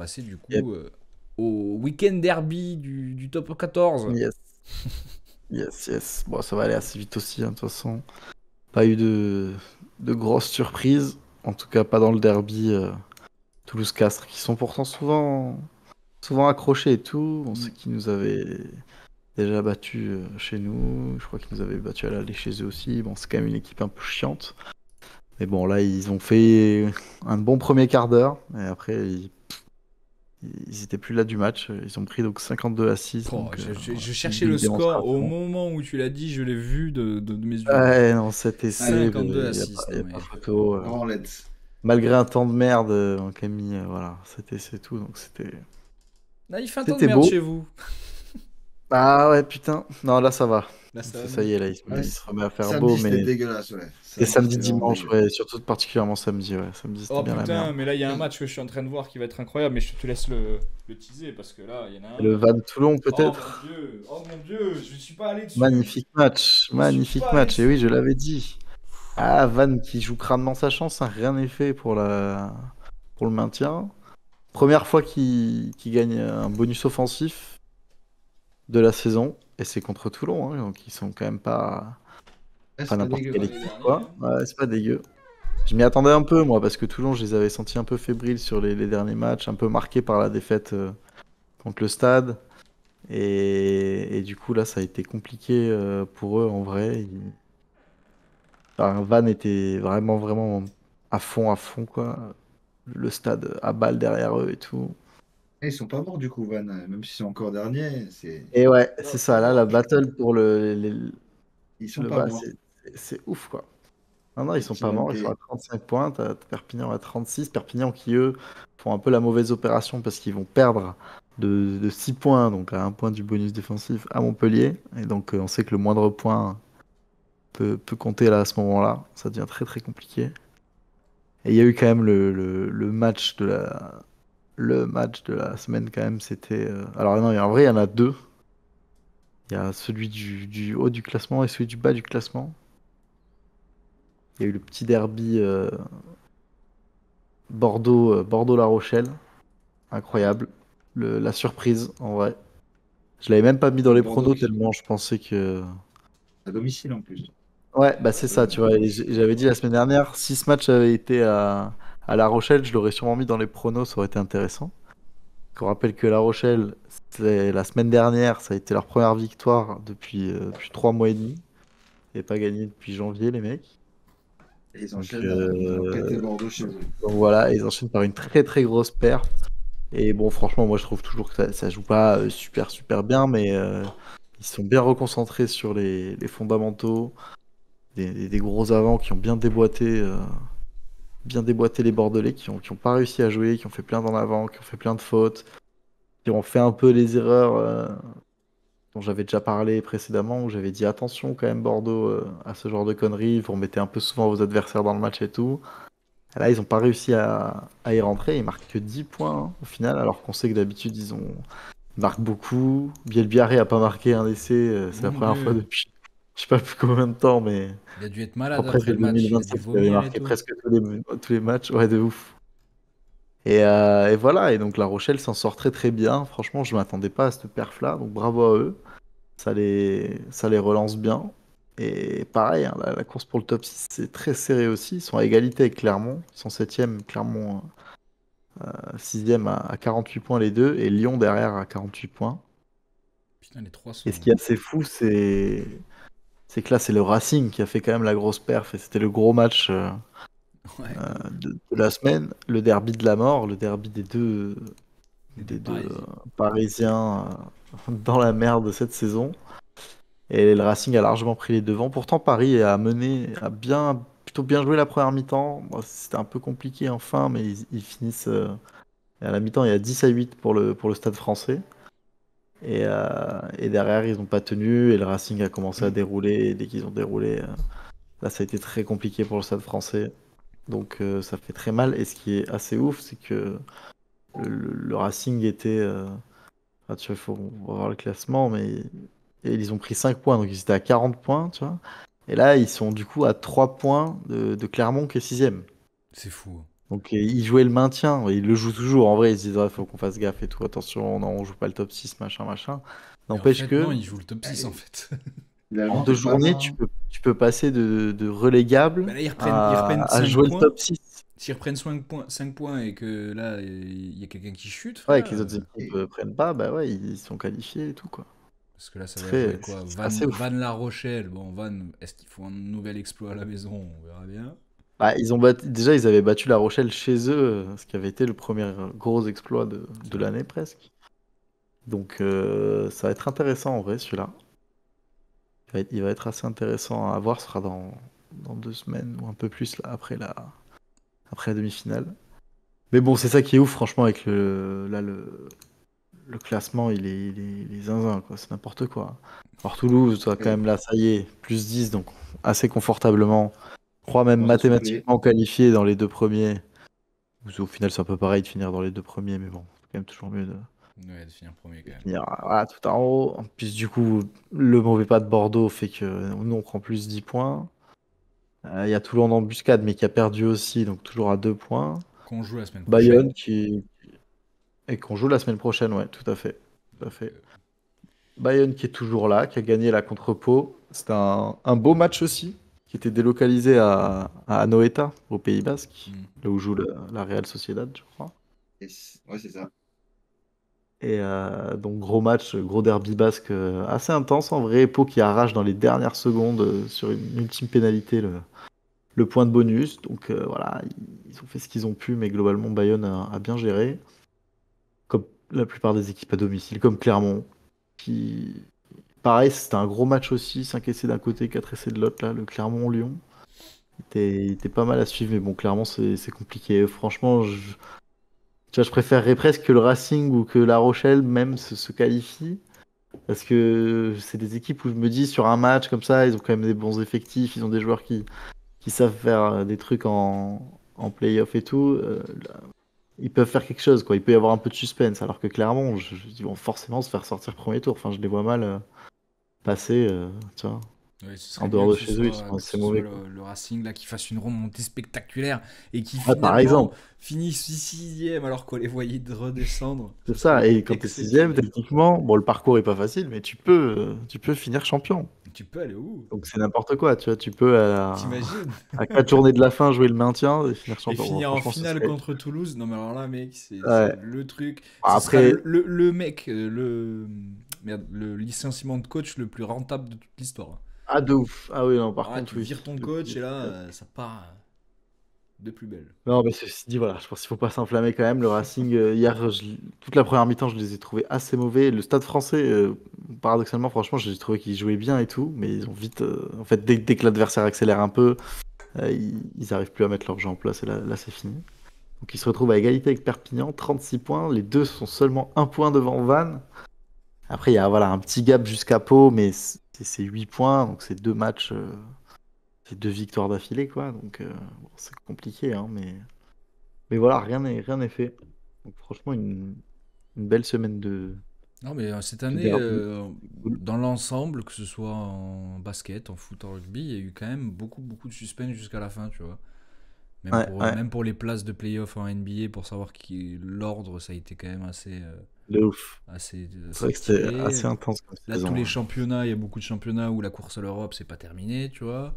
passer du Yep. coup au week-end derby du top 14. Yes, yes, yes. Bon, ça va aller assez vite aussi, hein, de toute façon. Pas eu de grosses surprises. En tout cas, pas dans le derby Toulouse-Castres, qui sont pourtant souvent accrochés et tout. On sait Mm. qu'ils nous avaient déjà battus chez nous. Je crois qu'ils nous avaient battus à l'aller chez eux aussi. Bon, c'est quand même une équipe un peu chiante. Mais bon, là, ils ont fait un bon premier quart d'heure. Et après, ils étaient plus là du match. Ils ont pris donc 52-6. Oh, Donc, je cherchais le belle score au démonstration. moment où tu l'as dit, je l'ai vu de mes yeux. Ouais, non, cet essai, 52 à il n'y a, 6, y non a pas mais... photo. Grand Let's. Malgré un temps de merde en Camille, voilà, c'est tout. Donc Là, il fait un temps de c'était merde beau. chez vous. Ah ouais, putain. Non, là, ça va. Là, ça va Ça mieux. y est, là, Ouais, il se remet à faire beau, samedi, c'était mais dégueulasse, ouais. c'était Samedi, samedi, c'était vraiment dimanche, dégueu. ouais, surtout particulièrement samedi, ouais. Samedi, c'était Oh bien la putain, merde. mais là, il y a un match que je suis en train de voir qui va être incroyable, mais je te laisse le teaser parce que là, il y en a Et le un. Vannes-Toulon, Oh mon peut-être? dieu, oh mon dieu, je suis pas allé dessus. Je suis Magnifique pas allé match, et oui, dessus. je l'avais dit. Ah, Vannes qui joue crânement sa chance, hein, rien n'est fait pour le maintien. Première fois qu'il gagne un bonus offensif de la saison, et c'est contre Toulon, hein, donc ils sont quand même Ouais, pas c'est pas n'importe C'est dégueu, quelle pas ouais. les équipe, derniers, quoi. hein. Ouais, c'est pas dégueu. Je m'y attendais un peu, moi, parce que Toulon, je les avais sentis un peu fébriles sur les derniers matchs, un peu marqués par la défaite contre le Stade. Et du coup, là, ça a été compliqué pour eux, en vrai. Enfin, Van était vraiment à fond, quoi. Le Stade à balle derrière eux et tout. Et ils sont pas morts du coup, Van, même s'ils sont encore derniers, c'est... Et ouais, c'est Non, ça, là, la battle pour Ils sont le pas bas, morts. c'est ouf, quoi. Non, non, ils Et sont qui pas vont morts, ils sont monter. à 35 points, t'as Perpignan à 36. Perpignan qui, eux, font un peu la mauvaise opération parce qu'ils vont perdre de 6 points, donc à un point du bonus défensif à Montpellier. Et donc, on sait que le moindre point peut compter là à ce moment-là. Ça devient très compliqué. Et il y a eu quand même le match de la semaine, quand même, c'était. Alors, non, en vrai, il y en a deux. Il y a celui du haut du classement et celui du bas du classement. Il y a eu le petit derby Bordeaux-La Rochelle. Incroyable. La surprise, en vrai. Je l'avais même pas mis dans Et les Bordeaux pronos qui... tellement je pensais que. à domicile en plus. Ouais, bah c'est Bordeaux ça, est tu à vois. Et domicile. j'avais dit la semaine dernière, si ce match avait été à La Rochelle, je l'aurais sûrement mis dans les pronos, ça aurait été intéressant. On rappelle que La Rochelle, la semaine dernière, ça a été leur première victoire depuis 3 mois et demi. Ils n'avaient pas gagné depuis janvier, les mecs. Et ils Donc, enchaînent, ils ont pété Bordeaux chez eux. donc voilà, ils enchaînent par une très grosse perte. Et bon, franchement, moi je trouve toujours que ça joue pas super bien, mais ils sont bien reconcentrés sur les fondamentaux, des gros avants qui ont bien déboîté les Bordelais, qui ont pas réussi à jouer, qui ont fait plein d'en avant, qui ont fait plein de fautes, qui ont fait un peu les erreurs dont j'avais déjà parlé précédemment, où j'avais dit attention quand même Bordeaux à ce genre de conneries, vous remettez un peu souvent vos adversaires dans le match et tout. Là, ils n'ont pas réussi à y rentrer, ils marquent que 10 points hein, au final, alors qu'on sait que d'habitude ils marquent beaucoup. Bielbiarré a pas marqué un essai, c'est la Mon première fois dieu. depuis je sais pas plus combien de temps, mais Il a dû être je crois malade presque après de le match. Il a dû 2027 il avait vomir et marqué tout. presque tous les matchs, ouais de ouf. Et voilà, et donc La Rochelle s'en sort très bien. Franchement, je m'attendais pas à cette perf-là, donc bravo à eux. Ça les relance bien. Et pareil, hein, la course pour le top 6 c'est très serré aussi. Ils sont à égalité avec Clermont. Ils sont 7e, Clermont 6e à 48 points les deux, et Lyon derrière à 48 points. Putain, les trois Et sont. ce qui est assez fou, c'est que là, c'est le Racing qui a fait quand même la grosse perf, et c'était le gros match Ouais, de la semaine, le derby de la mort, le derby des deux, les deux des deux parisiens. Parisiens dans la merde cette saison. Et le Racing a largement pris les devants. Pourtant, Paris plutôt bien joué la première mi-temps. Bon, c'était un peu compliqué en fin, mais ils finissent. À la mi-temps, il y a 10-8 pour le Stade français. Et derrière, ils n'ont pas tenu. Et le Racing a commencé à dérouler. Et dès qu'ils ont déroulé, là, ça a été très compliqué pour le Stade français. Donc, ça fait très mal. Et ce qui est assez ouf, c'est que le Racing était. Tu vois, on va voir le classement, mais et ils ont pris 5 points, donc ils étaient à 40 points, tu vois. Et là, ils sont du coup à 3 points de Clermont qui est 6e. C'est fou. Donc ils jouaient le maintien, ils le jouent toujours. En vrai, ils se disent, il faut qu'on fasse gaffe et tout. Attention, non, on joue pas le top 6 machin, machin. Et en N'empêche fait, non, que il joue le top 6 en Allez, fait. en finalement, 2 t'es pas journées, loin. Hein. tu peux passer de Bah relégable là, ils reprennent à 5 jouer le points. top 6. S'ils reprennent 5 points et que là, il y a quelqu'un qui chute, Ouais, frère. que les autres équipes Et prennent pas, bah ouais, ils sont qualifiés et tout, quoi. Parce que là, ça va jouer Très, quoi? c'est Van, assez ouf. Van La Rochelle. Bon, Van, est-ce qu'ils font un nouvel exploit à la maison? On verra bien. Bah, déjà, ils avaient battu La Rochelle chez eux, ce qui avait été le premier gros exploit C'est de vrai. l'année presque. Donc ça va être intéressant en vrai celui-là. Il va être assez intéressant à voir, ce sera dans 2 semaines ou un peu plus là, après la demi-finale. Mais bon, c'est ça qui est ouf franchement avec le classement, il est zinzin, quoi. C'est n'importe quoi. Alors Toulouse, toi, quand et même là, ça y est, plus 10, donc assez confortablement. Je crois même on va souffler. mathématiquement qualifié dans les 2 premiers. Au final, c'est un peu pareil de finir dans les 2 premiers, mais bon, c'est quand même toujours mieux de Ouais, de finir premier quand même. finir voilà, tout en haut. En plus, du coup, le mauvais pas de Bordeaux fait que nous, on prend plus 10 points. Il y a Toulon en embuscade, mais qui a perdu aussi, donc toujours à 2 points. Qu'on joue la semaine prochaine. Bayonne et qu'on joue la semaine prochaine, ouais, tout à fait. Tout à Donc, fait. Bayonne qui est toujours là, qui a gagné la contre Pau. C'était un beau match aussi, qui était délocalisé à Anoeta, au Pays Basque, là où joue la Real Sociedad, je crois. Ouais, c'est ça. Et donc gros match, gros derby basque assez intense en vrai. Pau qui arrache dans les dernières secondes sur une ultime pénalité le point de bonus. Donc voilà, ils ont fait ce qu'ils ont pu, mais globalement Bayonne a bien géré. Comme la plupart des équipes à domicile, comme Clermont, qui pareil, c'était un gros match aussi, 5 essais d'un côté, 4 essais de l'autre, là, le Clermont-Lyon. Il était pas mal à suivre, mais bon, clairement, c'est compliqué. Franchement, tu vois, je préférerais presque que le Racing ou que La Rochelle même se qualifie. Parce que c'est des équipes où je me dis, sur un match comme ça, ils ont quand même des bons effectifs, ils ont des joueurs qui savent faire des trucs en play-off et tout. Ils peuvent faire quelque chose, quoi. Il peut y avoir un peu de suspense. Alors que Clermont, ils vont forcément se faire sortir premier tour. Enfin, je les vois mal passer, tu vois. ouais, ce En serait bien dehors de chez eux, ils sont que assez ce soit mauvais, quoi. le Racing là qui fasse une remontée spectaculaire et qui Ouais, par finalement exemple, finisse sixième alors qu'on les voyait de redescendre. c'est Ce ça. serait Et quand t'es sixième, exceptionnel. techniquement, bon, le parcours est pas facile, mais tu peux finir champion. Tu peux aller où? Donc c'est n'importe quoi, tu vois. Tu peux, T'imagines? à 4 journées de la fin, jouer le maintien et finir Et champion. Bon, finir en franchement, ce finale serait. contre Toulouse? Non mais alors là mec, c'est Ouais. le truc. Ce sera Après, le mec, merde, le licenciement de coach le plus rentable de toute l'histoire. ah, de ouf. Ah oui, non, par Alors là, contre, tu oui. vires ton De coach et ouf. là, ça part de plus belle. Non, mais ceci dit, voilà, je pense qu'il faut pas s'enflammer quand même. Le Racing, hier, toute la première mi-temps, je les ai trouvés assez mauvais. Le Stade français, paradoxalement, franchement, j'ai trouvé qu'ils jouaient bien et tout, mais ils ont vite. En fait, dès que l'adversaire accélère un peu, ils arrivent plus à mettre leur jeu en place et là c'est fini. Donc ils se retrouvent à égalité avec Perpignan, 36 points. Les deux sont seulement un point devant Vannes. Après, il y a voilà, un petit gap jusqu'à Pau, mais c'est 8 points, donc c'est 2 matchs, c'est 2 victoires d'affilée, quoi. Donc bon, c'est compliqué, hein, mais voilà, rien n'est fait. Donc franchement, une belle semaine Non, mais cette de année, derby. C'est cool. dans l'ensemble, que ce soit en basket, en foot, en rugby, il y a eu quand même beaucoup de suspense jusqu'à la fin, tu vois. Ouais, ouais, Même pour les places de playoff en NBA, pour savoir qui l'ordre, ça a été quand même de ouf. C'est assez vrai que c'était tiré. assez intense comme Là, tous saison, les ouais. championnats, il y a beaucoup de championnats où la course à l'Europe, c'est pas terminé, tu vois.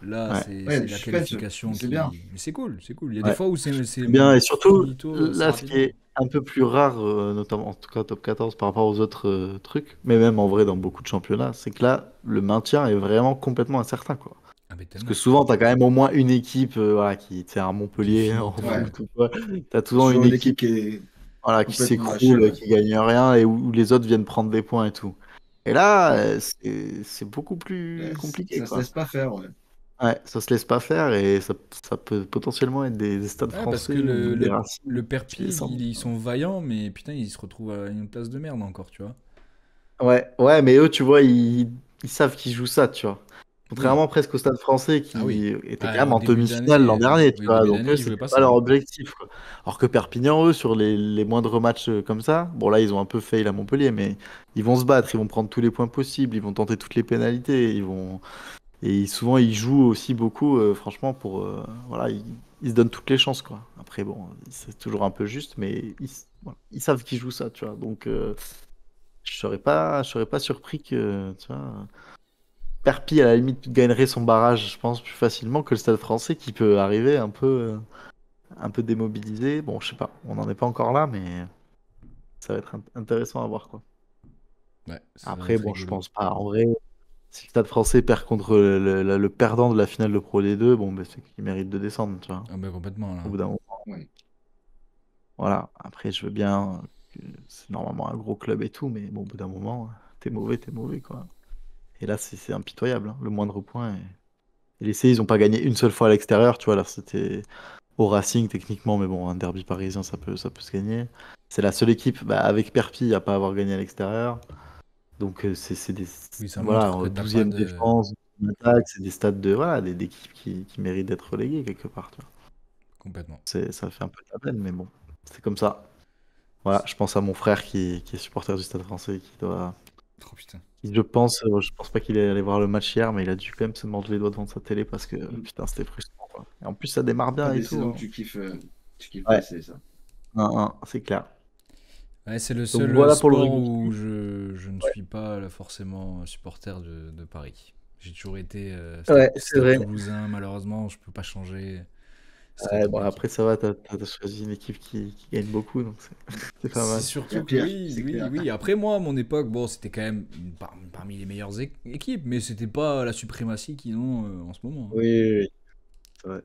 Là, Ouais, Ouais, c'est du la suspense, qualification c'est bien. qui. Mais c'est cool, c'est cool. Il y a des ouais. fois où c'est C'est bien, et surtout, finito assez là, ce qui rapidement. est un peu plus rare, notamment en tout cas top 14 par rapport aux autres trucs, mais même en vrai dans beaucoup de championnats, c'est que là, le maintien est vraiment complètement incertain, quoi. Ah, mais Parce que tellement. souvent, tu as quand même au moins une équipe voilà, qui, tu sais, un Qui Montpellier en finito. Ouais. foot ou quoi. Tu as souvent Toujours une une équipe équipe qui est voilà, qui complètement lâchée, s'écroule, ouais. qui gagne rien et où les autres viennent prendre des points et tout. Et là, Ouais. c'est beaucoup plus compliqué, Ça se quoi. laisse pas faire, ouais. Ouais, ça se laisse pas faire et ça peut potentiellement être des stades Ouais, parce que français ou des le Racing qui Perpi, descendent. ils sont vaillants, mais putain, ils se retrouvent à une place de merde encore, tu vois. Ouais, ouais, mais eux, tu vois, ils savent qu'ils jouent ça, tu vois. Oui. Contrairement presque au Stade français Ah oui. qui était quand Ah, même au en début demi-finale d'année, l'an dernier, tu oui, au vois. début Donc d'année, eux, ils jouaient c'était pas pas ça, leur hein. objectif, quoi. Alors que Perpignan, eux, sur les moindres matchs comme ça, bon là, ils ont un peu fail à Montpellier, mais ils vont se battre, ils vont prendre tous les points possibles, ils vont tenter toutes les pénalités, Et souvent, ils jouent aussi beaucoup, franchement, pour. Voilà, ils se donnent toutes les chances, quoi. Après, bon, c'est toujours un peu juste, mais voilà, ils savent qu'ils jouent ça, tu vois. Donc, je serais pas surpris que, tu vois, Perpi, à la limite, gagnerait son barrage, je pense, plus facilement que le Stade français qui peut arriver un peu démobilisé. Bon, je sais pas, on n'en est pas encore là, mais ça va être intéressant à voir, quoi. Ouais, ça va Après, être bon, je rigolo. pense pas. En vrai, si le Stade français perd contre le perdant de la finale de Pro D2, bon, ben, c'est qu'il mérite de descendre, tu vois. Ah bah complètement là. Au bout d'un moment. Ouais. Voilà. Après, je veux bien que c'est normalement un gros club et tout, mais bon, au bout d'un moment, t'es mauvais, quoi. Et là, c'est impitoyable, hein, le moindre point. Et les C, ils ont pas gagné une seule fois à l'extérieur, tu vois. Là, c'était au Racing, techniquement, mais bon, un derby parisien, ça peut se gagner. C'est la seule équipe, bah, avec Perpi, à pas avoir gagné à l'extérieur. Donc, c'est des. Oui, ça Voilà, montre que t'as pas 12e de. défense, 12e attaque, c'est des stades de. Voilà, d'équipes qui méritent d'être reléguées quelque part, tu vois. Complètement. Ça fait un peu de la peine, mais bon, c'est comme ça. Voilà, je pense à mon frère qui est supporter du Stade français, Oh putain. je pense pas qu'il est allé voir le match hier, mais il a dû quand même se mordre les doigts devant sa télé parce que putain, c'était frustrant, quoi. Et en plus, ça démarre Pas bien et des tout, saisons hein. que tu kiffes Ouais, passer, ça. c'est clair. Ouais, c'est le Donc seul voilà pour le sport rugby. où je ne suis pas forcément supporter de Paris. J'ai toujours été Ouais, c'est Stade vrai. Toulousain, malheureusement, je peux pas changer. C'est très Ouais, bon, compliqué. après, ça va, t'as choisi une équipe qui gagne beaucoup, donc c'est pas C'est mal. Il y a surtout que pire, oui, c'est oui, clair. oui. Après moi, à mon époque, bon, c'était quand même parmi les meilleures équipes, mais c'était pas la suprématie qu'ils ont en ce moment, hein. Oui, oui, oui, c'est vrai.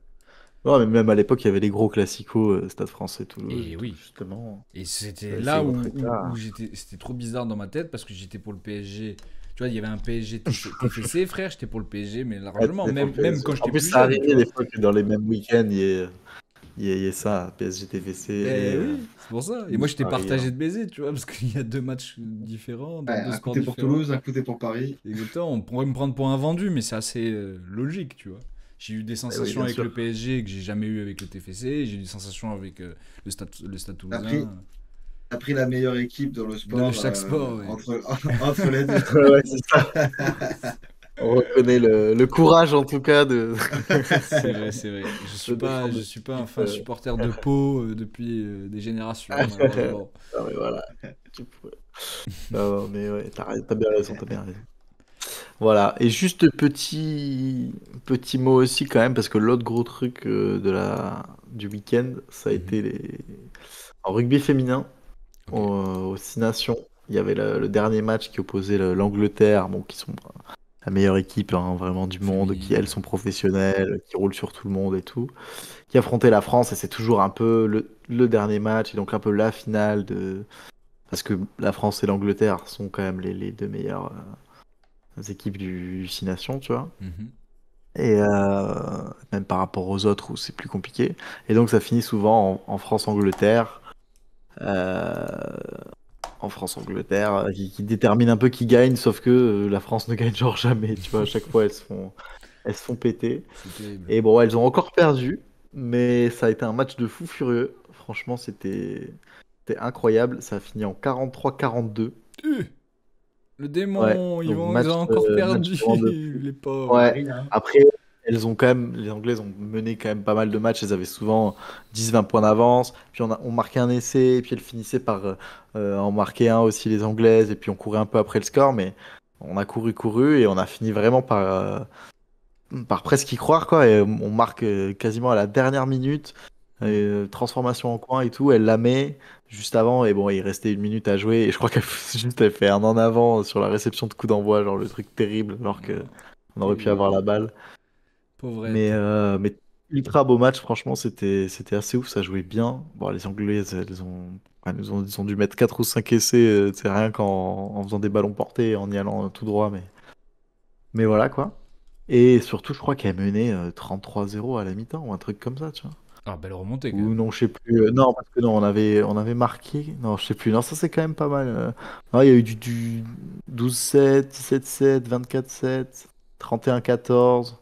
Non, mais même à l'époque, il y avait les gros classicos, Stade français, Toulouse et Et tout, oui. justement. Et c'était Ces là autres où écarts. c'était trop bizarre dans ma tête parce que j'étais pour le PSG. Tu vois, il y avait un PSG TFC, frère, j'étais pour le PSG, mais Ouais, largement, t'étais pour le même PSG. quand En j'étais plus, plus ça jeune, tu arrivait des vois. fois que dans les mêmes week-ends, il y ait ça, PSG TFC Ben et oui, c'est pour ça. Et moi, Toulouse j'étais Paris, partagé hein. de baiser, tu vois, parce qu'il y a deux matchs différents, dans Ouais, deux un sports côté pour différents. Toulouse, un côté pour Paris. Exactement, on pourrait me prendre pour un vendu, mais c'est assez logique, tu vois. J'ai eu des Eh oui, sensations bien avec le sûr. PSG que j'ai jamais eu avec le TFC, j'ai eu des sensations avec le stade T'as pris, Toulousain. t'as pris la meilleure équipe dans le De sport chaque sport, oui. entre les deux. Ouais, ouais, c'est ça. On reconnaît le courage, en tout cas, de, C'est vrai, c'est vrai. défendre Je des suis pas un équipes. fin supporter de Pau depuis des générations, malheureusement. Non, mais voilà. Tu pourrais- Non, mais ouais, t'as bien raison, t'as bien raison. Voilà. Et juste petit mot aussi, quand même, parce que l'autre gros truc du week-end, ça a Mhm. été en rugby féminin, Ok. aux Six Nations. Il y avait le dernier match qui opposait l'Angleterre, bon, qui sont la meilleure équipe, hein, vraiment du monde, qui Féminine, elles ouais. sont professionnelles, qui roulent sur tout le monde et tout, qui affrontait la France, et c'est toujours un peu le dernier match, et donc un peu la finale parce que la France et l'Angleterre sont quand même les deux meilleures équipes du Six Nations, tu vois. Mhm. Et même par rapport aux autres où c'est plus compliqué. Et donc ça finit souvent en France-Angleterre. euh, en France-Angleterre, qui détermine un peu qui gagne, sauf que la France ne gagne genre jamais, tu vois. À chaque fois, elles se font péter. C'est terrible. Et bon, elles ont encore perdu, mais ça a été un match de fou furieux. Franchement, c'était incroyable. Ça a fini en 43-42. Euh, le Ouais, démon, donc ils ont encore match perdu, vraiment de fou. les pauvres. Ouais, Paris, hein. après, les Anglaises ont mené quand même pas mal de matchs. Elles avaient souvent 10-20 points d'avance. Puis on marquait un essai, et puis elles finissaient par en marquer un aussi, les Anglaises. Et puis on courait un peu après le score, mais on a couru, et on a fini vraiment par presque y croire, quoi. Et on marque quasiment à la dernière minute. Mm. Transformation en coin et tout, elle la met juste avant, et bon, il restait une minute à jouer, et je crois elle fait un en avant sur la réception de coup d'envoi, genre le truc terrible, alors que Oh, on aurait pu avoir terrible. la balle. Mais, Pauvrette. mais ultra beau match, franchement, c'était assez ouf, ça jouait bien. Bon, les Anglaises, ils ont dû mettre 4 ou 5 essais, c'est rien qu'en faisant des ballons portés, et en y allant tout droit, mais voilà, quoi. Et surtout, je crois qu'elle menait 33-0 à la mi-temps, ou un truc comme ça, tu vois. Ah, belle remontée quand Ou même. non, je sais plus. Non, parce que non, on avait marqué. Non, je sais plus. Non, ça c'est quand même pas mal. Non, il y a eu du 12-7, 17-7, 24-7, 31-14,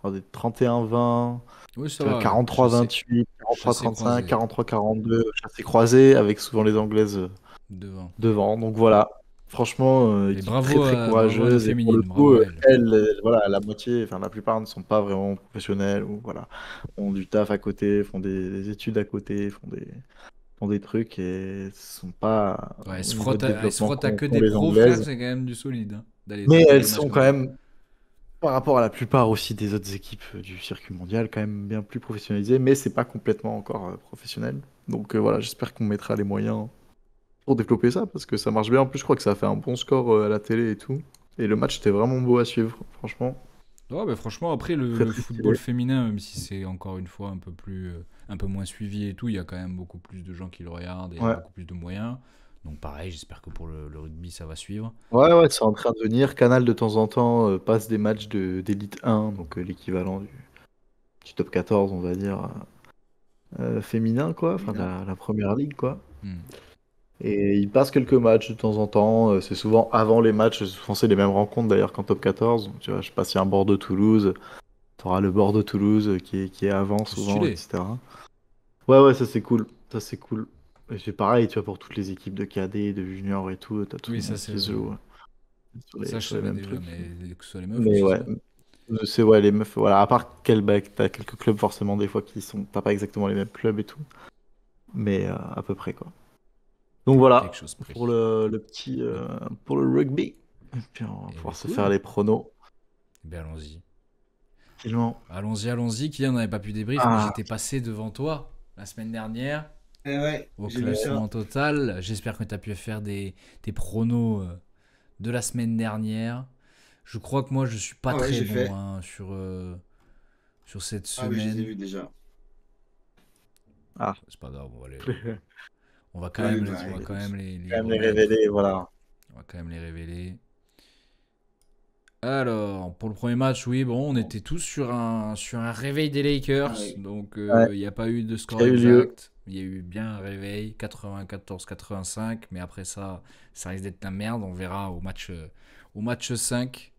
oh, des 31-20, Oui, ça tu vois, va. 43-28, Chassé 43-35, croisé 43-42, chassé croisé, avec souvent les Anglaises devant. devant. Donc voilà. Franchement, Et équipe bravo très très à nos courageuse. Et pour le féminines, coup, bravo à elles. elles, voilà, la moitié, enfin la plupart ne sont pas vraiment professionnelles ou voilà, ont du taf à côté, font des études à côté, font des trucs et sont pas Ouais, au niveau de elles se développement frottent à que qu'ont des les pros, frère, Anglaises. c'est quand même du solide, hein, Mais d'aller elles des matchs sont comme quand ça. même, par rapport à la plupart aussi des autres équipes du circuit mondial, quand même bien plus professionnalisées, mais c'est pas complètement encore professionnel. Donc voilà, j'espère qu'on mettra les moyens pour développer ça, parce que ça marche bien. En plus, je crois que ça a fait un bon score à la télé et tout. Et le match était vraiment beau à suivre, franchement. Ouais, bah franchement, après, Très le très football stylé. féminin, même si c'est encore une fois un peu plus, un peu moins suivi et tout, il y a quand même beaucoup plus de gens qui le regardent et il y a Ouais. beaucoup plus de moyens. Donc pareil, j'espère que pour le rugby, ça va suivre. Ouais, ouais, c'est en train de venir. Canal, de temps en temps, passe des matchs d'Elite 1, donc l'équivalent du top 14, on va dire, féminin, quoi. Enfin, de Féminin. la première ligue, quoi. Hmm. Et il passe quelques matchs de temps en temps. C'est souvent avant les matchs. Souvent, c'est les mêmes rencontres d'ailleurs qu'en top 14. Donc, tu vois, je sais pas s'il y a un Bordeaux-Toulouse. Tu auras le Bordeaux-Toulouse qui est avant C'est souvent, stylé. etc. Ouais, ouais, ça c'est cool. Ça c'est cool. Et c'est pareil, tu vois, pour toutes les équipes de cadet, de junior et tout, t'as tout Oui, le ça monde c'est qui se vrai. joue Ça, je sur les savais mêmes déjà, trucs. mais que ce soit les meufs Mais aussi, c'est ouais, bien. c'est ouais, les meufs, voilà. À part t'as quelques clubs forcément des fois qui sont, t'as pas exactement les mêmes clubs et tout. Mais à peu près quoi. Donc Quelque voilà, chose près. pour le petit, pour le rugby. Et puis on va Et ben pouvoir se faire cool. les pronos. Ben allons-y. Tranquillement. Allons-y, allons-y. Kylian, on n'avait pas pu débrief, mais Ah, j'étais passé devant toi la semaine dernière Eh ouais, au j'ai vu ça. classement total. J'espère que tu as pu faire tes pronos de la semaine dernière. Je crois que moi, je suis pas Ah ouais, très j'ai bon fait. hein, sur cette Ah mais je les ai semaine. vus déjà. ah. C'est pas grave, Ouais, oui, on bah va quand écoute. même Quand les même les remettre. révéler, voilà. On va quand même les révéler. Alors, pour le premier match, oui, bon, on était tous sur un réveil des Lakers. Ah oui. Donc, Ouais, il n'y a pas eu de qui score a eu lieu. exact. Il y a eu bien un réveil, 94-85. Mais après ça, ça risque d'être la merde. On verra au match 5.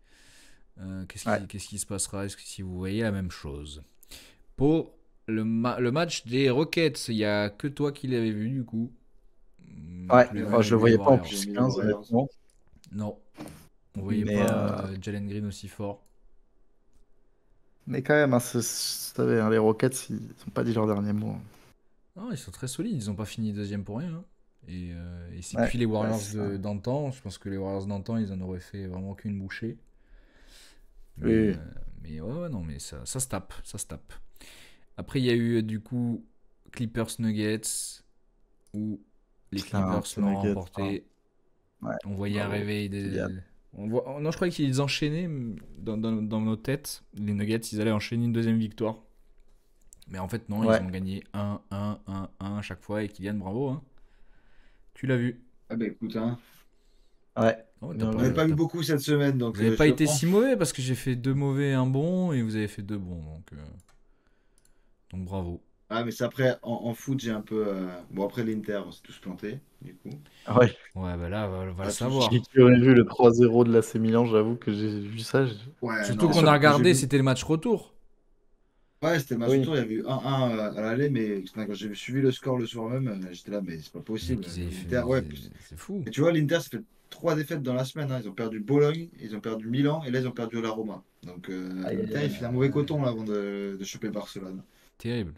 Ouais. Qu'est-ce qui se passera? Est-ce que si vous voyez la même chose? Pour le match des Rockets, il n'y a que toi qui l'avais vu, du coup. Ouais, Tous les deux, oh, on je avait le vu les voyais pas en Warriors. J'ai plus mis les 15 Warriors. honnêtement. Non, on voyait Mais, pas Jalen Green aussi fort. mais quand même, hein, vous savez, hein, les Rockets, ils sont pas dit leur dernier mot. Non, ils sont très solides, ils n'ont pas fini deuxième pour rien, hein. Et c'est Ouais, puis les ouais, Warriors c'est ça. d'antan, je pense que les Warriors d'antan, ils en auraient fait vraiment qu'une bouchée. Mais, Oui. euh, mais ouais, non, mais ça se tape, ça se tape. Après, il y a eu du coup Clippers Nuggets, où les Putain, Clippers ces l'ont Nuggets. remporté. Ouais, On voyait un bravo, réveil Kylian. non, je croyais qu'ils enchaînaient dans nos têtes. Les Nuggets, ils allaient enchaîner une deuxième victoire. Mais en fait, non, ils Ouais. ont gagné 1 à chaque fois. Et Kylian, bravo, hein. Tu l'as vu. Ah bah écoute, hein. Ouais. Oh, Bien On n'avait vu. pas eu beaucoup cette semaine, donc Vous n'avez pas je le été prends. si mauvais parce que j'ai fait 2 mauvais, un bon, et vous avez fait 2 bons. Donc bravo. Ah mais c'est après, en foot, j'ai un peu... Bon, après l'Inter, on s'est tous plantés, du coup. Ouais. Ouais, bah là, va le Pas tous. Qui savoir. qui aurait vu le 3-0 de l'AC Milan, j'avoue que j'ai vu ça. Ouais, Surtout J'étais qu'on a non. Moi, j'ai regardé, vu... c'était le match retour. Ouais, c'était le match Oui. retour, il y avait eu 1-1 à l'aller, mais putain, quand j'ai suivi le score le soir même, j'étais là, mais c'est pas C'est possible. qu'ils avaient fait. L'Inter, ouais. C'est fou. Et tu vois, l'Inter, ça fait 3 défaites dans la semaine, hein. Ils ont perdu Bologne, ils ont perdu Milan, et là, ils ont perdu la Roma. Donc, Aïe, aïe, l'Inter, il aïe. fait un mauvais coton là, avant de choper Barcelone. Terrible.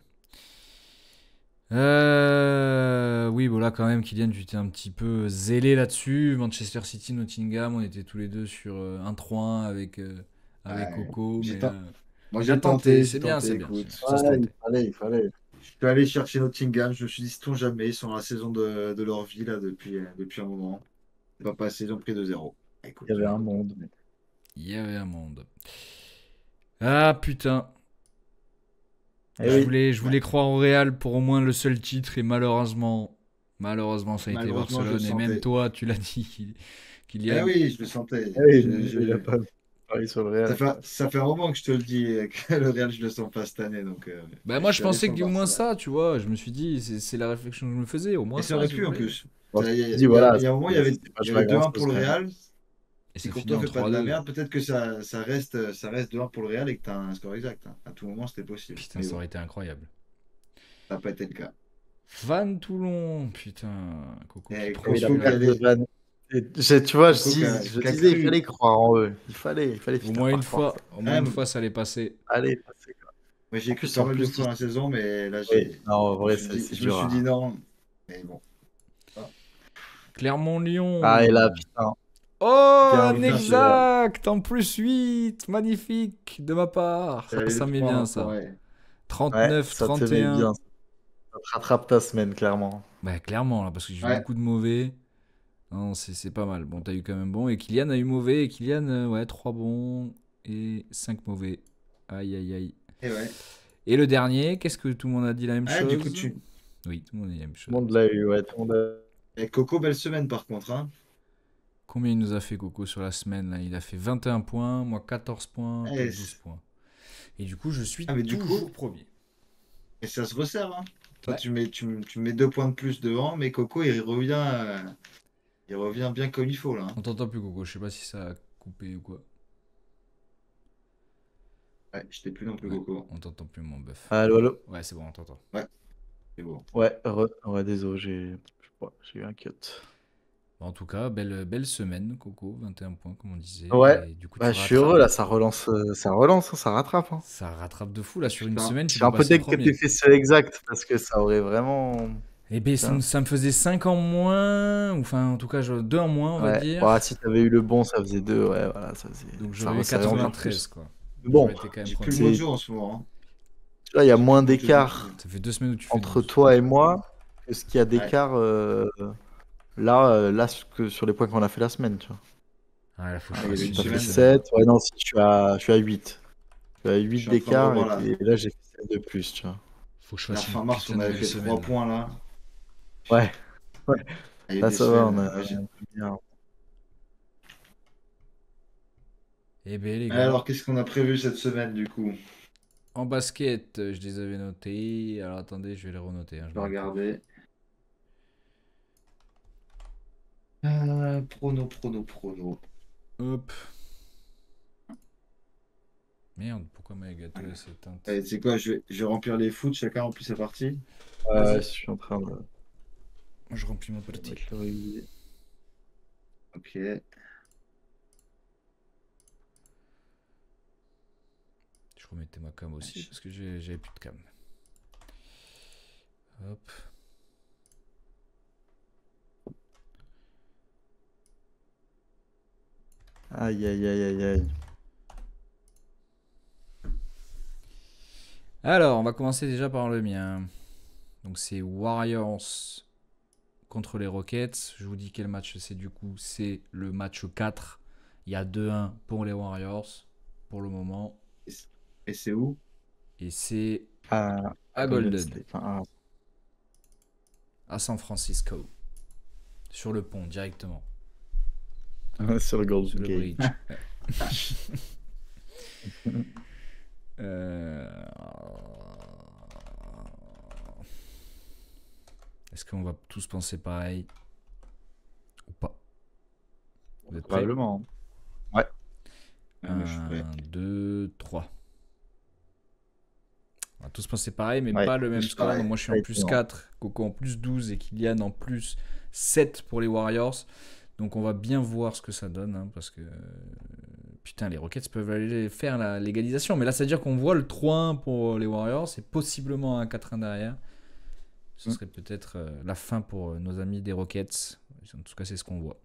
Oui, bon là quand même, Kylian, tu étais un petit peu zélé là-dessus. Manchester City, Nottingham, on était tous les deux sur 1-3-1 avec Ouais, Coco, j'ai mais ten- Moi, t'as tenté, c'est bien, c'est bien, écoute. ça se tentait. Il fallait. Je suis allé chercher Nottingham, je me suis dit, sait-on jamais, ils sont dans la saison de leur vie là, depuis un moment. C'est pas passé, ils ont pris 2-0. Il Écoute. y avait un monde. Il y avait un monde. Ah putain, Eh oui. je voulais croire au Real pour au moins le seul titre et malheureusement, ça a été Malheureusement, je le Barcelone et même sentais. toi, tu l'as dit, Eh Kylian. oui, je le sentais. Eh oui, il a pas parié sur le Real. Ça fait un moment que je te le dis, que le Real, je le sens pas cette année. Donc, Bah je moi je suis allé pensais sur le que au moins Barça. ça, tu vois, je me suis dit, c'est la réflexion que je me faisais, au Et moins ça ça, aurait s'il vous pu en plaît. plus. Bon, Il y a, je il dis, y a- voilà, il y a un moment, c'est pas il y joué à avait grand 2-1 chose pour le quand même. Real. Et Si ça finit Courtois en fait pas de la 3-2. merde, peut-être que ça reste 2-1 pour le Real et que tu as un score exact, hein. À tout moment, c'était possible. Putain, Mais ça bon, aurait été incroyable. ça n'a pas été le cas. Van Toulon, putain, Coco qui Et prend Oui, la Coco qui celui-là. perte de allait, Van. Tu vois, Coco je qui a disais, il cru. fallait croire en eux. Il fallait Au finir moins par une croire. fois, au moins Ah, une mais- fois, ça allait passer. Allez, passez, quoi. Moi, j'ai En cru plus, pas mal de fois dans la saison, mais là, oui. Non, en vrai, c'est je me dur. suis dit non. Mais bon. Clermont-Lyon. Ah, et là, putain. Oh, Bien un vu, exact en +8. Magnifique de ma part. Ça met bien, ça. Ouais, 39, ça te met 31. bien. Ça te rattrape ta semaine, clairement. Bah, clairement, là, parce que j'ai eu Ouais. beaucoup de mauvais. Non, c'est pas mal. Bon, t'as eu quand même bon. Et Kylian a eu mauvais. Et Kylian, ouais, 3 bons et 5 mauvais. Aïe, aïe, aïe. Et ouais. Et le dernier, qu'est-ce que tout le monde a dit la même Ah, chose? du coup, tu. Oui, tout le monde a dit la même Tout chose. le monde l'a eu, ouais. Tout le monde Et Coco, belle semaine par contre. Hein. Combien il nous a fait Coco sur la semaine là? Il a fait 21 points, moi 14 points, Eh, toi 12 points. Et du coup, je suis Ah, mais du toujours coup- premier. Et ça se resserre. Hein. Toi, Ouais. tu mets 2 points de plus devant, mais Coco, il revient bien comme il faut là. Hein. On t'entend plus Coco, je sais pas si ça a coupé ou quoi. Ouais, je t'ai plus non plus, Ouais. Coco. On t'entend plus mon bœuf. Allô, allô. Ouais, c'est bon, on t'entend. C'est bon. Ouais, ouais, désolé, j'ai eu un cut. En tout cas, belle semaine Coco, 21 points comme on disait. Ouais. Et du coup, Bah, tu je suis rattrapes. heureux là, ça relance, hein, ça rattrape. Hein. Ça rattrape de fou là sur une Putain. semaine, tu J'ai peux un peu passer deg que premier. t'aies fait ce exact parce que ça aurait vraiment. Eh ben, ça me faisait 5 en moins, ou enfin en tout cas 2 en moins on va Ouais. dire. Ouais, si t'avais eu le bon, ça faisait 2, ouais, voilà, ça faisait. Donc ça j'aurais eu resserrait encore 93 plus. quoi. Bon, J'aurais été quand même J'ai plus premier. le mojo en ce moment. Hein. là, il y a moins J'ai plus le d'écart mojo. Ça fait 2 semaines où tu fais entre 12. toi et moi que ce qu'il y a d'écart là que sur les points qu'on a fait la semaine, tu vois. Ah, là, faut que Ah, je il y fasse avait une une T'as fait bonne semaine. semaine. 7, ouais, non, si je suis à 8. Je suis à Je 8 suis en train de d'écart revoir, là. et là j'ai fait 7 de plus, tu vois. Faut que je La fasse fin une mars, putain on de avait belle fait semaine. 3 points là. Ouais, Il y a là des ça va, semaines, on a ouais, bien. Eh ben les gars, Alors, qu'est-ce qu'on a prévu cette semaine du coup? en basket, je les avais notés. Alors attendez, je vais les renoter. Hein, Je vais regarder. Prono. Hop. Merde, pourquoi ma gâteau s'est éteinte? Allez, tu sais quoi, je vais remplir les foot, chacun remplit sa partie. Ouais, je suis en train de Moi, je remplis mon parti. mettre le régulier. Ok. Je remettais ma cam aussi parce que j'avais plus de cam. Hop. Aïe, aïe, aïe, aïe, aïe. Alors, on va commencer déjà par le mien. Donc c'est Warriors contre les Rockets. Je vous dis quel match c'est du coup. C'est le match 4. Il y a 2-1 pour les Warriors pour le moment. Et c'est où? Et c'est À à Golden, State. Enfin, à San Francisco. Sur le pont directement. sur le Golden Sur le Gate. bridge. Est-ce qu'on va tous penser pareil ou pas? Vous êtes prêts? Probablement. Ah, moi, je suis prêt. 1, 2, 3. On va tous penser pareil, mais Ouais, pas le même tous score. pareil. Donc moi, je suis en plus Exactement. 4, Coco en plus 12 et Kylian en plus 7 pour les Warriors. Donc on va bien voir ce que ça donne, hein, parce que putain, les Rockets peuvent aller faire la légalisation. Mais là, ça veut dire qu'on voit le 3-1 pour les Warriors et possiblement un 4-1 derrière. Ce serait peut-être la fin pour nos amis des Rockets. En tout cas, c'est ce qu'on voit.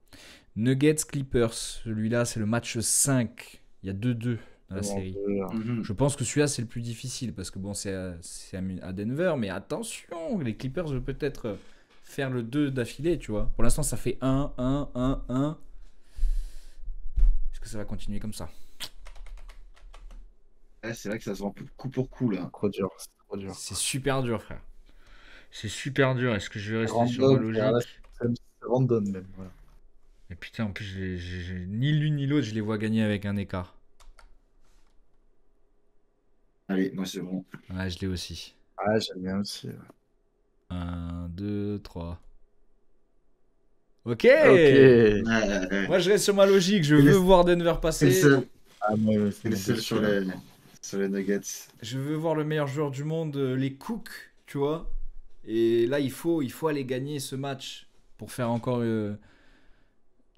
Nuggets Clippers, celui-là, c'est le match 5. Il y a 2-2 dans la série. Mhm. Je pense que celui-là, c'est le plus difficile parce que bon, c'est à Denver, mais attention, les Clippers veulent peut-être faire le 2 d'affilée, tu vois. Pour l'instant, ça fait 1, 1, 1, 1. Est-ce que ça va continuer comme ça? Ouais, c'est vrai que ça se vend coup pour coup là. Trop dur, c'est trop dur. C'est super dur, frère. C'est super dur. Est-ce que je vais rester sur ma Random, logique? frère, là, c'est random même. Voilà. Et putain, en plus, ni l'une ni l'autre, je les vois gagner avec un écart. Allez, moi c'est bon. Ouais, je l'ai aussi. Ah, j'aime bien aussi. Ouais. 1, 2, 3. Ok. Ok. Moi, je reste sur ma logique. Je veux voir Denver C'est le passer. seul, Ah, moi, c'est c'est le mon seul dessus, sur là. les Nuggets. Je veux voir le meilleur joueur du monde, les Cooks, tu vois. Et là, il faut aller gagner ce match pour faire encore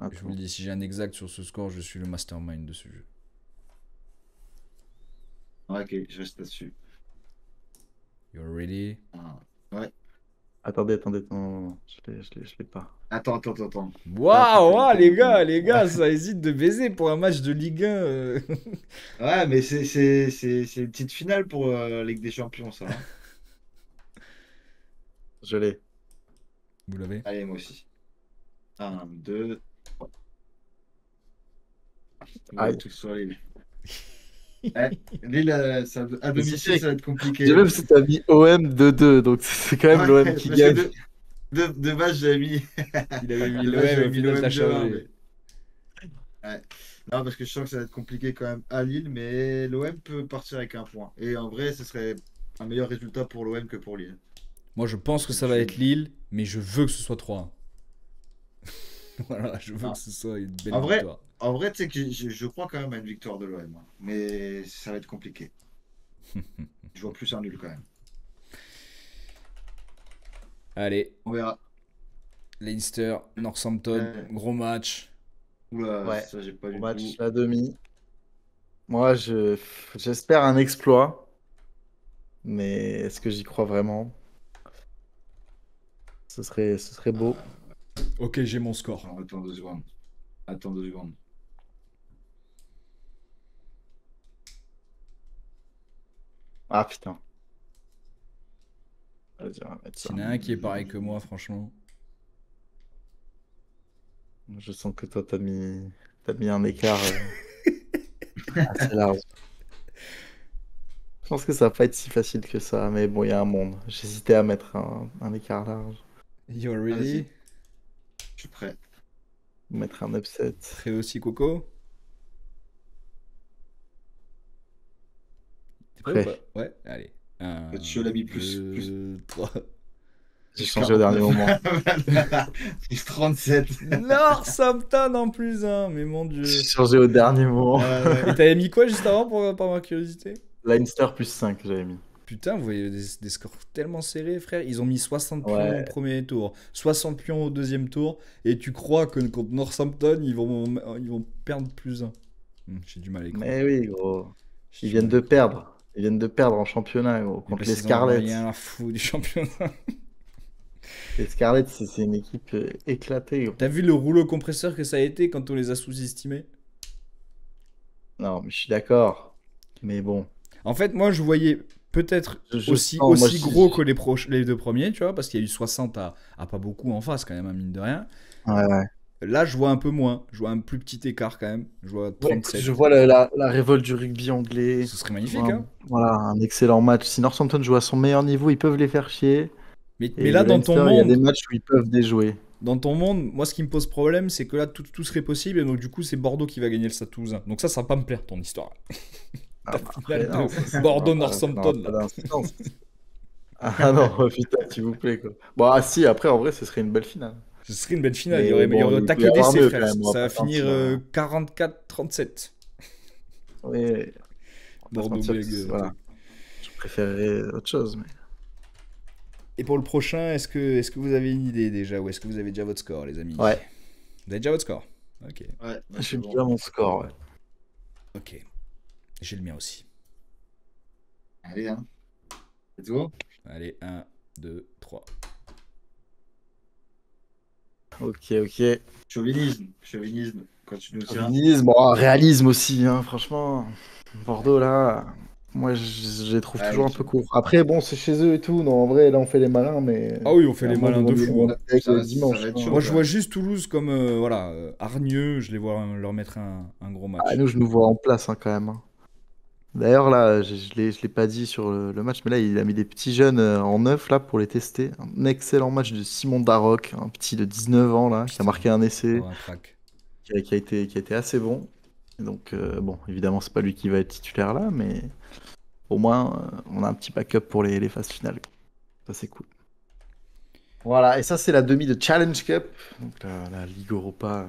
Je vous le dis, si j'ai un exact sur ce score, je suis le mastermind de ce jeu. Ok, je reste là-dessus. You're ready? Ah, ouais. Attendez, non, je l'ai pas. Attends. Waouh, les gars, ça hésite de baiser pour un match de Ligue 1. Ouais, mais c'est une petite finale pour Ligue des Champions, ça. Hein. Je l'ai. Vous l'avez? Allez, moi aussi. 1, 2, 3. Aïe. Tout sur Lille. Lille, à domicile, ça va être compliqué. J'ai même si t'as mis OM 2-2, donc c'est quand même l'OM qui parce que gagne. De base, j'avais mis. Il avait mis de base, l'OM, j'avais au mis final, l'OM t'as 2-1, changé. Ouais. Non, parce que je sens que ça va être compliqué quand même à Lille, mais l'OM peut partir avec un point. Et en vrai, ce serait un meilleur résultat pour l'OM que pour Lille. Moi, je pense que ça va être Lille, mais je veux que ce soit 3-1. Voilà, je veux que ce soit une belle victoire. En vrai, tu sais que je crois quand même à une victoire de l'OM. Hein. Mais ça va être compliqué. Je vois plus un nul quand même. Allez, On verra. Leinster, Northampton, gros match. Oula, Ouais, ça, j'ai pas du Match tout. la demi. Moi, j'espère un exploit. Mais est-ce que j'y crois vraiment? Ce serait beau. Ok, j'ai mon score. Attends 2 secondes. Attends 2 secondes. Ah putain. Vas-y, on va mettre ça. S'il y en a un qui est pareil que moi, franchement. Je sens que toi, t'as mis un écart assez large. Je pense que ça va pas être si facile que ça, mais bon, il y a un monde. J'hésitais à mettre un écart large. You're ready? Je suis prêt. Mettre un upset. Très aussi, Coco? T'es prêt ou Prêt. pas? Ouais, allez. 1, Tu l'as mis plus. 3. J'ai changé au dernier moment. Plus 37. Northampton en plus, hein, mais mon dieu. J'ai changé au dernier moment. Et t'avais mis quoi juste avant par ma curiosité? Leinster plus 5, j'avais mis. Putain, vous voyez des scores tellement serrés, frère. Ils ont mis 60 pions Ouais. au premier tour, 60 pions au deuxième tour, et tu crois que contre Northampton, ils vont perdre plus 1. J'ai du mal à y croire. Mais oui, gros. J'ai Ils du viennent mal de à y croire. perdre. Ils viennent de perdre en championnat, gros, Mais contre parce les qu'ils en ont Scarlets. rien à foutre du championnat. Les Scarlets, c'est une équipe éclatée, gros. T'as vu le rouleau compresseur que ça a été quand on les a sous-estimés? Non, mais je suis d'accord. Mais bon. En fait, moi, je voyais peut-être Je aussi sens, moi, gros que les deux premiers, tu vois, parce qu'il y a eu 60 à pas beaucoup en face, quand même, mine de rien. Ouais. Là, je vois un peu moins. Je vois un plus petit écart, quand même. Je vois 37. Je vois la révolte du rugby anglais. Ce serait magnifique, Ouais, hein. Voilà, un excellent match. Si Northampton joue à son meilleur niveau, ils peuvent les faire chier. Mais Et là, le dans ton Leinster, il y a des monde, matchs où ils peuvent déjouer. moi, ce qui me pose problème, c'est que là, tout serait possible, et donc, du coup, c'est Bordeaux qui va gagner le Stade Toulousain. Donc ça va pas me plaire, ton histoire. Ah, La bah, finale après, non, de ça Bordeaux-Northampton, n'aura pas là. d'incidence. Ah non, putain, s'il vous plaît, quoi. Bon, ah si, après, en vrai, ce serait une belle finale. Ce serait une belle finale. Mais Il y aurait, bon, il t'as peut que y avoir d'essais, mieux, frère. quand même, on va Ça va pas finir mentir, hein. 44-37. Oui, on va pas se Bordeaux mentir que Bègles, voilà. Je préférerais autre chose, mais... Et pour le prochain, est-ce que vous avez une idée déjà, ou est-ce que vous avez déjà votre score, les amis? Ouais, Vous avez déjà votre score? Ok. Ouais, j'ai bon. déjà mon score, ouais. Ok. J'ai le mien aussi. Allez, hein. C'est tout. Allez, 1, 2, 3. Ok. Chauvinisme, quand tu nous tiens. Chauvinisme, bon, réalisme aussi, hein, franchement. Bordeaux, là, moi, je les trouve Ah toujours oui, un peu courts. Après, bon, c'est chez eux et tout. Non, en vrai, là, on fait les malins, mais... Ah oui, on fait les Clairement, malins de ils fou, vont hein. avec Ça va dimanche. être hein. chaud. Moi, je vois juste Toulouse comme hargneux. Je les vois leur mettre un gros match. Ah, nous, je nous vois en place, hein, quand même. Hein. D'ailleurs, là, je l'ai pas dit sur le match, mais là, il a mis des petits jeunes en neuf, là, pour les tester. Un excellent match de Simon Darroch, un petit de 19 ans, là, qui a Putain. marqué un essai, Oh, un crack. qui a été assez bon. Et donc, bon, évidemment, c'est pas lui qui va être titulaire là, mais au moins, on a un petit backup pour les phases finales. Ça, c'est cool. Voilà, et ça, c'est la demi de Challenge Cup, donc la Ligue Europa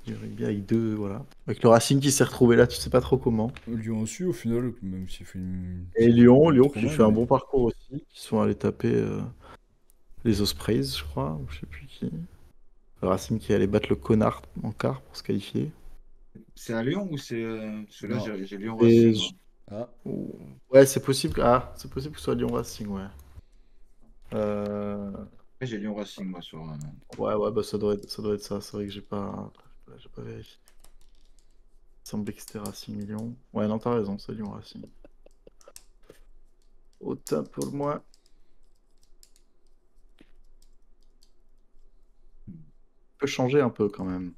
du rugby avec deux, voilà. Avec le Racing qui s'est retrouvé là, tu sais pas trop comment. Lyon aussi, au final, même s'il fait une. Et Lyon Trop qui mal, fait un mais- bon parcours aussi, qui sont allés taper les Ospreys, je crois, ou je sais plus qui. Le Racing qui allait battre le Connard en quart pour se qualifier. C'est à Lyon ou c'est. Parce que là, Non. j'ai Lyon Et Racing. Ah, Ouais, c'est possible. Ah, c'est possible que ce soit Lyon Racing, ouais. Euh, Après, j'ai Lyon Racing, moi, sur. Ouais, bah ça doit être ça. C'est vrai que j'ai pas vérifié. Il semblait que c'était Racing Lyon. Ouais, non, t'as raison, c'est Lyon Racing. Au top pour moi. Peut changer un peu quand même.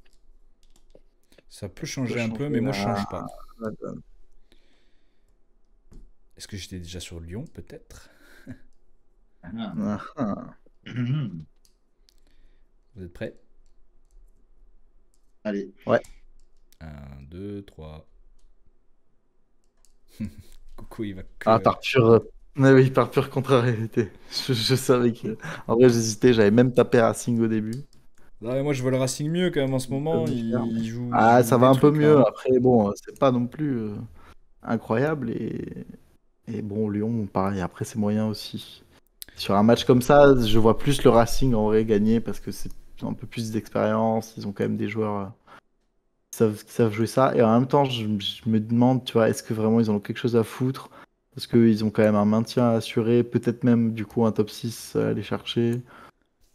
Ça peut Peut changer un peu, changer mais moi je change pas. la donne. Est-ce que j'étais déjà sur Lyon, peut-être? Ah. Ah, ah. Vous êtes prêts? Allez. 1, 2, 3. Coucou, il va que. Ah, par pure. Ouais, oui, par pure contrariété. Je savais que. En vrai, j'hésitais, j'avais même tapé Racing au début. Non, mais moi je vois le Racing mieux quand même en ce moment. Je vais faire, mais- Il joue Ah, ça des va un peu trucs, là, mieux. hein. Après, bon, c'est pas non plus incroyable. Et bon, Lyon, pareil, après, c'est moyen aussi. Sur un match comme ça, je vois plus le Racing en vrai gagner parce que c'est un peu plus d'expérience. Ils ont quand même des joueurs qui savent jouer ça. Et en même temps, je me demande, tu vois, est-ce que vraiment ils en ont quelque chose à foutre? Parce qu'ils ont quand même un maintien à assurer, peut-être même du coup un top 6 à aller chercher.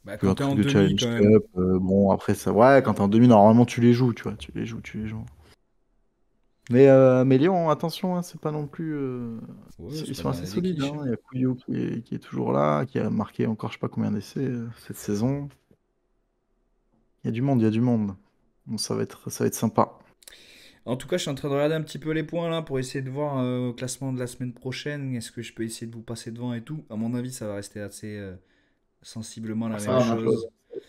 Bah, Puis quand un t'es truc en de demi, Challenge quand même. Cup. Bon, après ça, ouais, quand t'es en demi, normalement tu les joues, tu vois, tu les joues. Mais Lyon, attention, hein, c'est pas non plus. Ouais, c'est Ils pas sont le assez dernier des solides, quiches, hein. hein. Il y a Couillou qui est toujours là, qui a marqué encore je sais pas combien d'essais cette saison. Il y a du monde, il y a du monde. Bon, ça va être sympa. En tout cas, je suis en train de regarder un petit peu les points là pour essayer de voir au classement de la semaine prochaine. Est-ce que je peux essayer de vous passer devant et tout? À mon avis, ça va rester assez sensiblement la Ça même va Ah, on être a. un peu chose.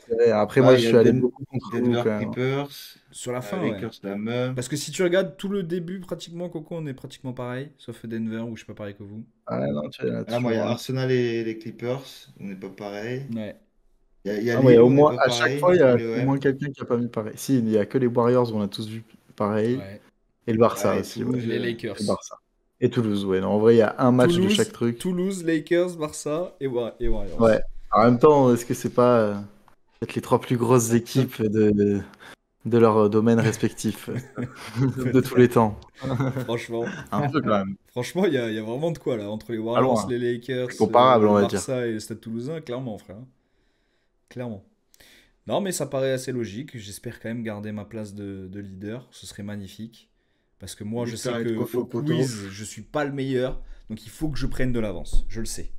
serré. Après, moi, Ouais, je il y a suis allé beaucoup contre vous Denver quand même. Clippers, Sur la fin, ouais. Lakers la même. Parce que si tu regardes tout le début, pratiquement, Coco, on est pratiquement pareil. Sauf Denver, où je suis pas pareil que vous. Ah non, tu as Ah, moi, il y toujours a un. Arsenal et les Clippers, on n'est pas pareil. Ouais. Il y a Ah, moi, il y a Lille, au on n'est moins, pas à chaque pareil. fois, il y a Lille au moins OM. quelqu'un qui a pas mis pareil. Si, il y a que les Warriors où on a tous vu pareil. Ouais. Et le Barça Ouais, aussi, ouais. Toulouse. Les Et le Lakers. Barça. Et Toulouse, ouais. Non, en vrai, il y a un match de chaque Toulouse, truc. Toulouse, Lakers, Barça et Ouais. Warriors. En même temps, est-ce que c'est pas peut-être les trois plus grosses Ça- équipes de leur domaine respectif de tous les Peut-être. temps? Franchement. Un peu quand même. Franchement, il y a vraiment de quoi là. Entre les Pas Warriors, loin. les Lakers, C'est comparable, le on va dire. Barça et le Stade Toulousain, clairement, frère. Clairement. Non, mais ça paraît assez logique. J'espère quand même garder ma place de leader. Ce serait magnifique. Parce que moi, je sais J'espère être que coiffé au au coteau. quiz, je suis pas le meilleur. Donc il faut que je prenne de l'avance. Je le sais.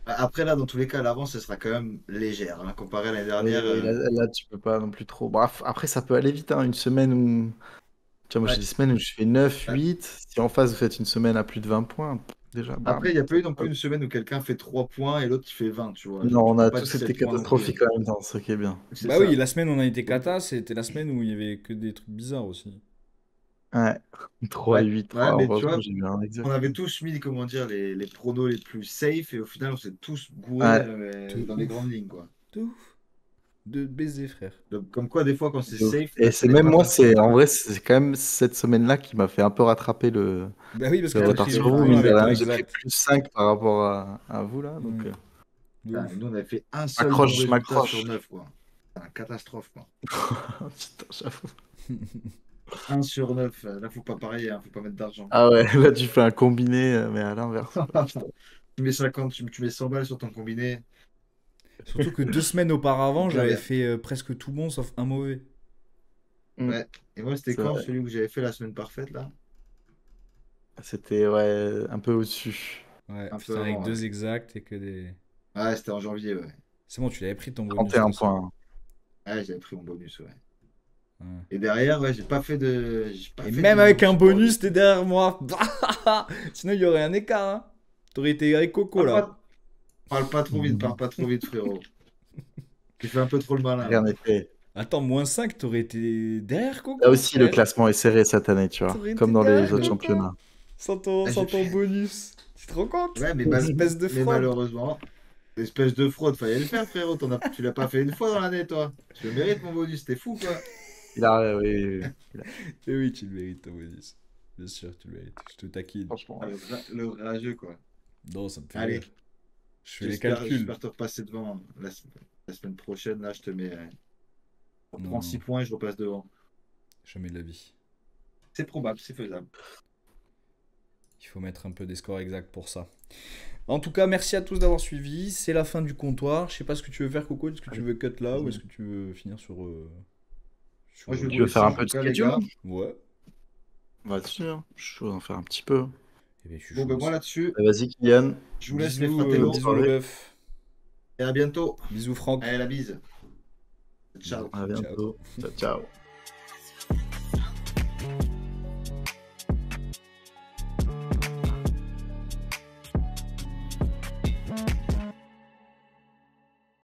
Après, là, dans tous les cas, l'avance, elle sera quand même légère, hein, comparé à l'année Oui, dernière. oui, là, tu peux pas non plus trop. Bref, après, ça peut aller vite, hein. Une semaine où. Tu vois, moi, j'ai Ouais. des semaines où je fais 9, Ouais. 8. Si en face, vous faites une semaine à plus de 20 points, déjà, Après, bam. il n'y a pas eu non plus une semaine où quelqu'un fait 3 points et l'autre qui fait 20, tu vois. Genre, Non, tu on prends a pas tous été 17 points non plus. catastrophiques quand même temps, c'est ça qui est bien. C'est Bah oui, ça. la semaine où on a été Donc, cata, c'était la semaine où il y avait que des trucs bizarres aussi. Ouais. 3 ouais. 8 Ouais, 3, mais tu heureusement, vois, j'ai eu un exact. on avait tous mis, comment dire, les pronos les plus safe et au final, on s'est tous gourés Ouais, De dans les ouf. grandes lignes, quoi. De ouf. De baiser, frère. Donc, comme quoi, des fois, quand c'est de ouf. safe, Et bah, ça c'est l'est même pas moi, tant que ça. c'est en vrai, c'est quand même cette semaine-là qui m'a fait un peu rattraper Bah oui, parce que le t'as Parce retard pris que sur vous, beaucoup mine de avec. frérot, rien. Ouais, J'ai pris exact. plus 5 par rapport à vous là, donc Ouais. De putain, ouf. nous, on avait fait un seul bon m'accroche, je résultat sur m'accroche. 9, quoi. Putain, catastrophe, quoi. Putain, j'avoue. 1 sur 9, là, faut pas parier, hein, faut pas mettre d'argent. Ah ouais, là tu fais un combiné, mais à l'inverse. Putain. Tu mets 50, tu mets 100 balles sur ton combiné, Surtout que 2 semaines auparavant, j'avais galère. fait presque tout bon sauf un mauvais. Mm, Ouais. Et moi, c'était c'est quand vrai. celui où j'avais fait la semaine parfaite, là? C'était ouais, un peu au-dessus. Ouais, Un peu putain, avec avant, ouais. 2 exacts et que des. Ouais, c'était en janvier, ouais. C'est bon, tu l'avais pris ton bonus, toi 31 aussi. points. Ouais, j'avais pris mon bonus, ouais. Ouais. Et derrière, ouais, j'ai pas Et fait même avec un d'immense score. bonus, t'es derrière moi. Sinon, il y aurait un écart. Hein. T'aurais été avec Coco Parle là. pas, parle pas trop vite, frérot. Tu fais un peu trop le malin, Rien là. n'est fait. Attends, -5, t'aurais été derrière Là Coco, aussi, le frère. classement est serré cette année, tu vois, T'aurais été comme dans les derrière autres Ouais, Coco. championnats. Sans ton, mais, sans ton bonus. Tu te rends compte? ouais, Espèce de mais fraude. malheureusement, espèce de fraude, fallait le faire, frérot. Tu l'as pas fait une fois dans l'année, toi. Je le mérite, mon bonus, t'es fou, quoi. Oui, oui, oui. Et oui, tu le mérites ton bonus. Bien sûr, tu le mérites. Je te taquine. Franchement. Ah, le rageux, quoi. Non, ça me fait Allez, rire. Je fais les calculs. j'espère te repasser devant la semaine prochaine. Là, je te mets. Je Non, prends 6 points et je repasse devant. jamais de la vie. C'est probable, c'est faisable. Il faut mettre un peu des scores exacts pour ça. En tout cas, merci à tous d'avoir suivi. C'est la fin du comptoir. Je sais pas ce que tu veux faire, Coco. Est-ce que tu veux cut là ou est-ce que tu veux finir sur. Moi, je vais Tu vous veux faire un laisser, peu en de tout cas, les schedule? gars. Ouais. Vas-y, hein. Je suis chaud d'en faire un petit peu. Eh bien, je suis Bon, chaud ben aussi. moi là-dessus, Vas-y, Kylian. je vous laisse les Bisous, fratélos. bisous le bœuf. Et à bientôt. Bisous, Franck. Allez, la bise. Ciao. À bientôt. Ciao, ciao.